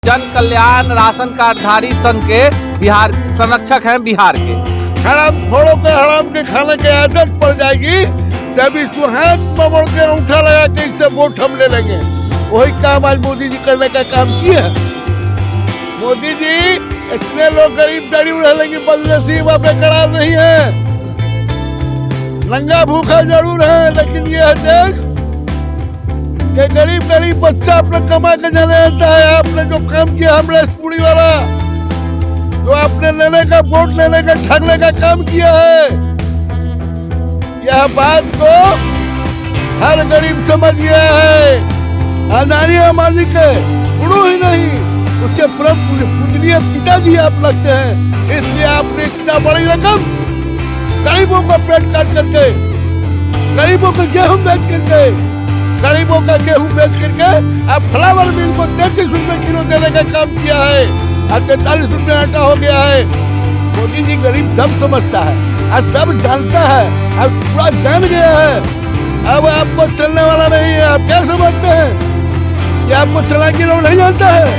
जन कल्याण राशन कार्डधारी संघ के बिहार संरक्षक हैं बिहार के। हराम खोरों के हराम के खाने की आदत पड़ जाएगी तब इसको हाथ पकड़ के अंगूठा लगा के इससे वोट हम ले लेंगे। वही काम आज मोदी जी करने का काम किया है। मोदी जी इतने लोग गरीब जरूर है लेकिन बदनसीब पे करार नहीं है, नंगा भूखा जरूर है लेकिन ये है देश कि गरीब गरीब बच्चा अपने कमा के जाने आता है। आपने जो काम किया अमरीश पुरी वाला, जो आपने लेने का वोट लेने का ठगने का काम किया है, यह बात को हर गरीब समझ गया है। अदानी अंबानी के गुरु ही नहीं उसके पूजनीय पिताजी आप लगते हैं, इसलिए आपने इतना बड़ी रकम गरीबों का पेट काट करके, गरीबों को गेहूं बेच करके, गरीबों का गेहूं बेच करके अब फ्लावर मिल को 33 रुपए किलो देने का काम किया है। अब 43 रुपए आटा हो गया है। मोदी जी गरीब सब समझता है, आज सब जानता है, अब पूरा जान गया है। अब आपको चलने वाला नहीं है। आप क्या समझते हैं कि आपको चला के लोग नहीं जानता है?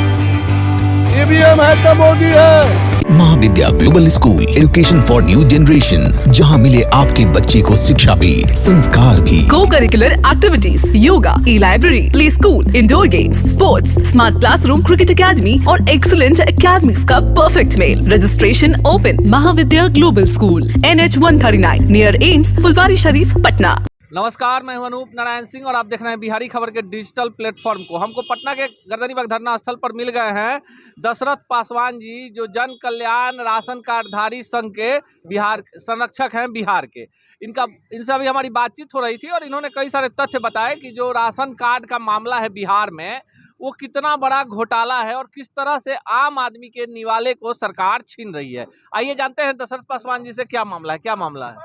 ईवीएम है तो मोदी है। Mahavidya global school, education for new generation, जहां मिले आपके बच्चे को शिक्षा भी संस्कार भी। Co-curricular activities, yoga, e-library, play school, indoor games, sports, smart classroom, cricket academy और excellent academies का perfect मेल। Registration open। Mahavidya global school, NH 139 near AIIMS, Phulwari Sharif, Patna. नमस्कार, मैं हूं अनूप नारायण सिंह और आप देख रहे हैं बिहारी खबर के डिजिटल प्लेटफॉर्म को। हमको पटना के गर्दनीबाग धरना स्थल पर मिल गए हैं दशरथ पासवान जी, जो जन कल्याण राशन कार्डधारी संघ के बिहार संरक्षक हैं बिहार के। इनसे अभी हमारी बातचीत हो रही थी और इन्होंने कई सारे तथ्य बताए कि जो राशन कार्ड का मामला है बिहार में, वो कितना बड़ा घोटाला है और किस तरह से आम आदमी के निवाले को सरकार छीन रही है। आइए जानते हैं दशरथ पासवान जी से क्या मामला है।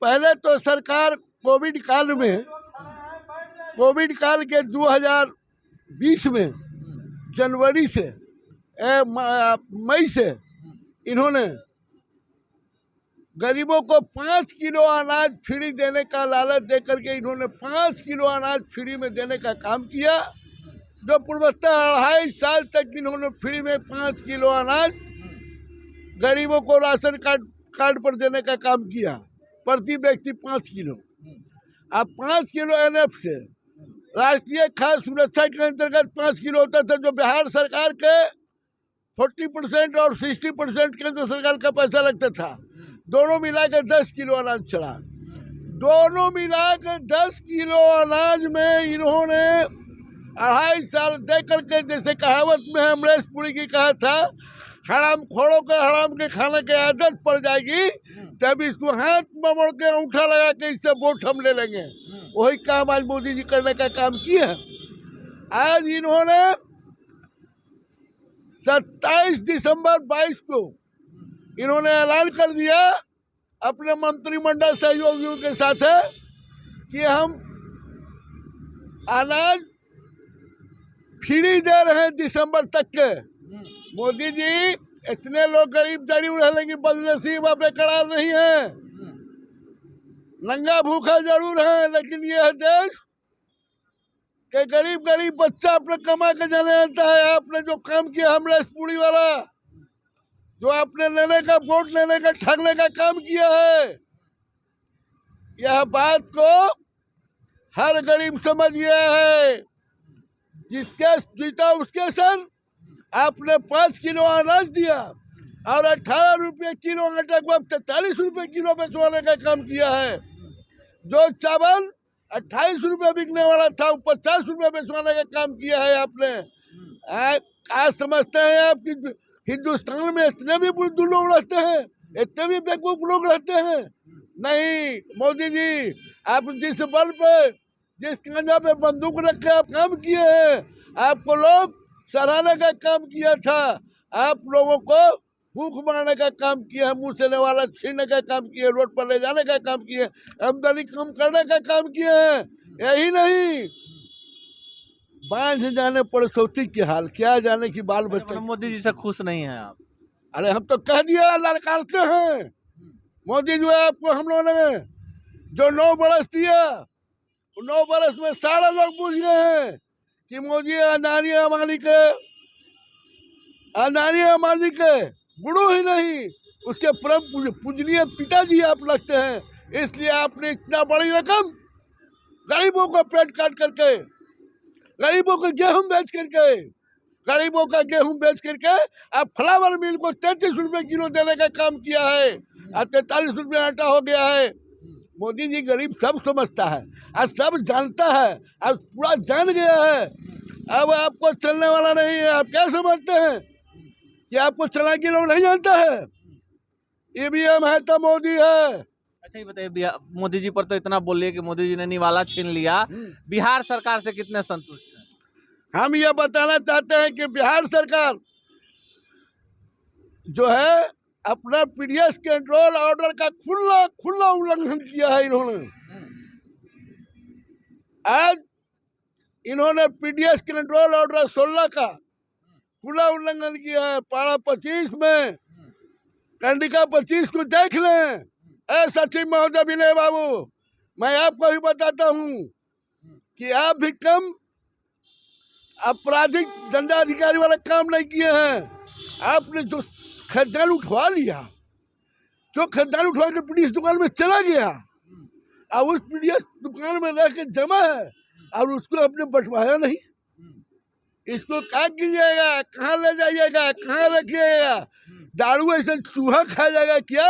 पहले तो सरकार कोविड काल के 2020 में जनवरी से मई से इन्होंने गरीबों को 5 किलो अनाज फ्री देने का लालच देकर के इन्होंने 5 किलो अनाज फ्री में देने का काम किया। जो पूर्वतः 2.5 साल तक इन्होंने फ्री में 5 किलो अनाज गरीबों को राशन कार्ड पर देने का काम किया, प्रति व्यक्ति 5 किलो। अब 5 किलो एनएफ से राष्ट्रीय खाद्य सुरक्षा के अंतर्गत 5 किलो होता था, जो बिहार सरकार के 40% और 60% केंद्र सरकार का पैसा लगता था। दोनों मिलाकर 10 किलो अनाज चला। दोनों मिलाकर 10 किलो अनाज में इन्होंने 2.5 साल दे करके, जैसे कहावत में अमरीश पुरी की कहा था, हराम खोरों के हराम के खाने की आदत पड़ जाएगी तब इसको हाथ पकड़ के अंगूठा लगा के इससे वोट हम ले लेंगे। वही काम आज मोदी जी करने का काम किया है। आज इन्होंने 27 दिसंबर 22 को इन्होंने ऐलान कर दिया अपने मंत्रिमंडल सहयोगियों के साथ कि हम अनाज फ्री दे रहे हैं दिसंबर तक के। मोदी जी इतने लोग गरीब जरूर है लेकिन बदनसीब पे करार नहीं है, नंगा भूखा जरूर है लेकिन ये है देश कि गरीब गरीब बच्चा अपने कमा के जाने आता है। आपने जो काम किया अमरीश पुरी वाला, जो आपने लेने का वोट लेने का ठगने का काम किया है, यह बात को हर गरीब समझ गया है। जिसके जीता उसके सर आपने 5 किलो अनाज दिया और 18 रुपये किलो आटा को अब 43 रुपये किलो बेचवाने का काम किया है। जो चावल 28 रुपये बिकने वाला था वो 50 रुपये बेचवाने का काम किया है आपने। आज समझते हैं आप कि हिंदुस्तान में इतने भी बुद्धू लोग रहते हैं, इतने भी बेवकूफ लोग रहते हैं? नहीं, मोदी जी आप जिस बल पे, जिस कांधा पे बंदूक रख के आप काम किए हैं, आपको लोग सराहने का काम किया था। आप लोगों को भूख बनाने का काम किया है, मुंह से वाला छीनने का काम किया, रोड पर ले जाने का काम किया, आमदनी कम करने का काम किया है। यही नहीं, बांझ जाने पड़ोसी के हाल क्या जाने की बाल बच्चे। मोदी जी से खुश नहीं है आप? अरे हम तो कह दिया, ललकारते हैं मोदी जी। आपको हम लोगों ने जो 9 बरस दिया, 9 बरस में सारे लोग बुझ गए हैं कि मोदी अदानी अंबानी के गुरु ही नहीं, उसके परम पूजनीय पिताजी आप लगते हैं, इसलिए आपने इतना बड़ी रकम गरीबों को पेट काट करके, गरीबों को गेहूं बेच करके, गरीबों का गेहूं बेच करके अब फ्लावर मिल को 33 रुपए किलो देने का काम किया है, अब 43 रुपए आटा हो गया है। मोदी जी गरीब सब समझता है, आज सब जानता है, आज पूरा जान गया है, अब आपको चलने वाला नहीं है। आप क्या समझते हैं कि आपको चला कि लोग नहीं जानता है? ईवीएम है तो मोदी है। अच्छा ये बताइए, मोदी जी पर तो इतना बोलिए कि मोदी जी ने निवाला छीन लिया, बिहार सरकार से कितने संतुष्ट हैं? हम ये बताना चाहते हैं कि बिहार सरकार जो है अपना पीडीएस कंट्रोल ऑर्डर का खुला उल्लंघन किया है। आज इन्होंने पीडीएस कंट्रोल ऑर्डर 16 का खुला उल्लंघन किया है। पारा 25 में कंडिका 25 को देख लें। सचिव महोदय विनय बाबू, मैं आपको भी बताता हूं कि आप भी कम आपराधिक दंडाधिकारी वाला काम नहीं किए हैं। आपने जो खदान उठवा लिया, जो खदान उठवा के पीडीएस दुकान में चला गया, अब उस पीडीएस दुकान में रह के जमा है और उसको आपने बंटवाया नहीं। इसको क्या कीजिएगा, कहाँ ले जाइएगा, कहाँ रखिएगा? दारू ऐसे चूहा खा जाएगा क्या?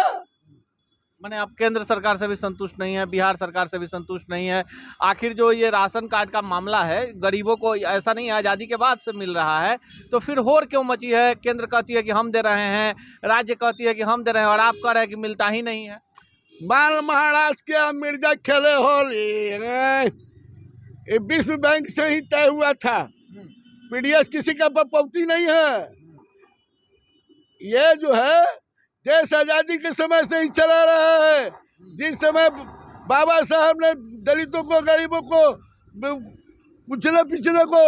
मैंने आप केंद्र सरकार से भी संतुष्ट नहीं है, बिहार सरकार से भी संतुष्ट नहीं है। आखिर जो ये राशन कार्ड का मामला है, गरीबों को ऐसा नहीं है आज़ादी के बाद से मिल रहा है, तो फिर होड़ क्यों मची है? केंद्र कहती है कि हम दे रहे हैं, राज्य कहती है कि हम दे रहे हैं, और आप कह रहे हैं कि मिलता ही नहीं है। बाल महाराज के मिर्जा खेले होली, ये विश्व बैंक से ही तय हुआ था। पीडीएस किसी का बपौती नहीं है। ये जो है देश आजादी के समय से ही चला रहा है। जिस समय बाबा साहब ने दलितों को, गरीबों को, पिछड़े को,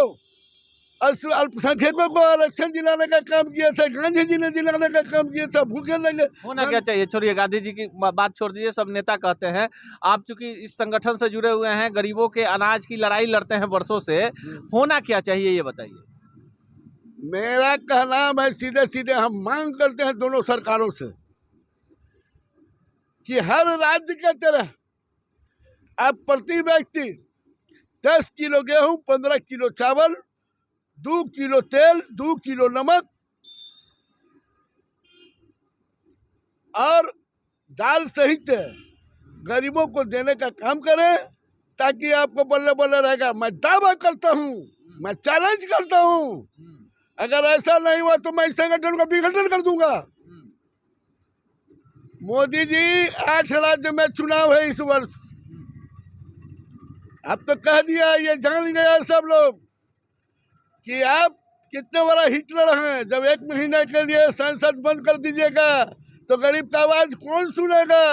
अल्पसंख्यकों को आरक्षण दिलाने का काम किया था, गांधी जी ने दिलाने का काम किया था। भूखे लगे होना क्या चाहिए? छोड़िए गांधी जी की बात छोड़ दीजिए, सब नेता कहते हैं। आप चूंकि इस संगठन से जुड़े हुए हैं, गरीबों के अनाज की लड़ाई लड़ते हैं वर्षों से, होना क्या चाहिए ये बताइए। मेरा कहना है सीधे हम मांग करते हैं दोनों सरकारों से कि हर राज्य के तरह अब प्रति व्यक्ति 10 किलो गेहूं, 15 किलो चावल, 2 किलो तेल, 2 किलो नमक और दाल सहित गरीबों को देने का काम करें, ताकि आपको बल्ले बल्ले रहेगा। मैं दावा करता हूं, मैं चैलेंज करता हूं, अगर ऐसा नहीं हुआ तो मैं इस संगठन का विघटन कर दूंगा। मोदी जी 8 राज्य में चुनाव है इस वर्ष। अब तो कह दिया, ये जान गया सब लोग कि आप कितने बड़ा हिटलर हैं। जब 1 महीने के लिए संसद बंद कर दीजिएगा तो गरीब का आवाज कौन सुनेगा?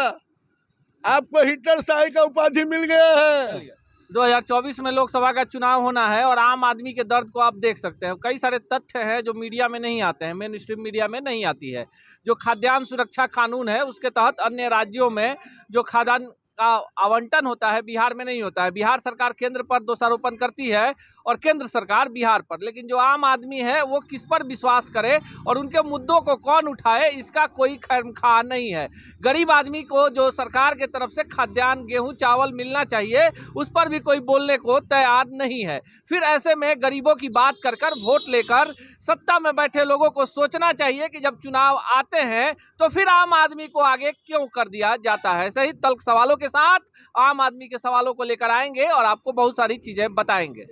आपको हिटलर शाही का उपाधि मिल गया है। 2024 में लोकसभा का चुनाव होना है और आम आदमी के दर्द को आप देख सकते हैं। कई सारे तथ्य हैं जो मीडिया में नहीं आते हैं, मेन स्ट्रीम मीडिया में नहीं आती है। जो खाद्यान्न सुरक्षा कानून है, उसके तहत अन्य राज्यों में जो खाद्यान्न का आवंटन होता है, बिहार में नहीं होता है। बिहार सरकार केंद्र पर दोषारोपण करती है और केंद्र सरकार बिहार पर, लेकिन जो आम आदमी है वो किस पर विश्वास करे और उनके मुद्दों को कौन उठाए, इसका कोई खैरख्वाह नहीं है। गरीब आदमी को जो सरकार के तरफ से खाद्यान्न, गेहूं, चावल मिलना चाहिए, उस पर भी कोई बोलने को तैयार नहीं है। फिर ऐसे में गरीबों की बात कर कर, वोट लेकर सत्ता में बैठे लोगों को सोचना चाहिए कि जब चुनाव आते हैं तो फिर आम आदमी को आगे क्यों कर दिया जाता है। सही तल्ख सवालों के साथ आम आदमी के सवालों को लेकर आएंगे और आपको बहुत सारी चीजें बताएंगे।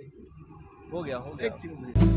हो गया।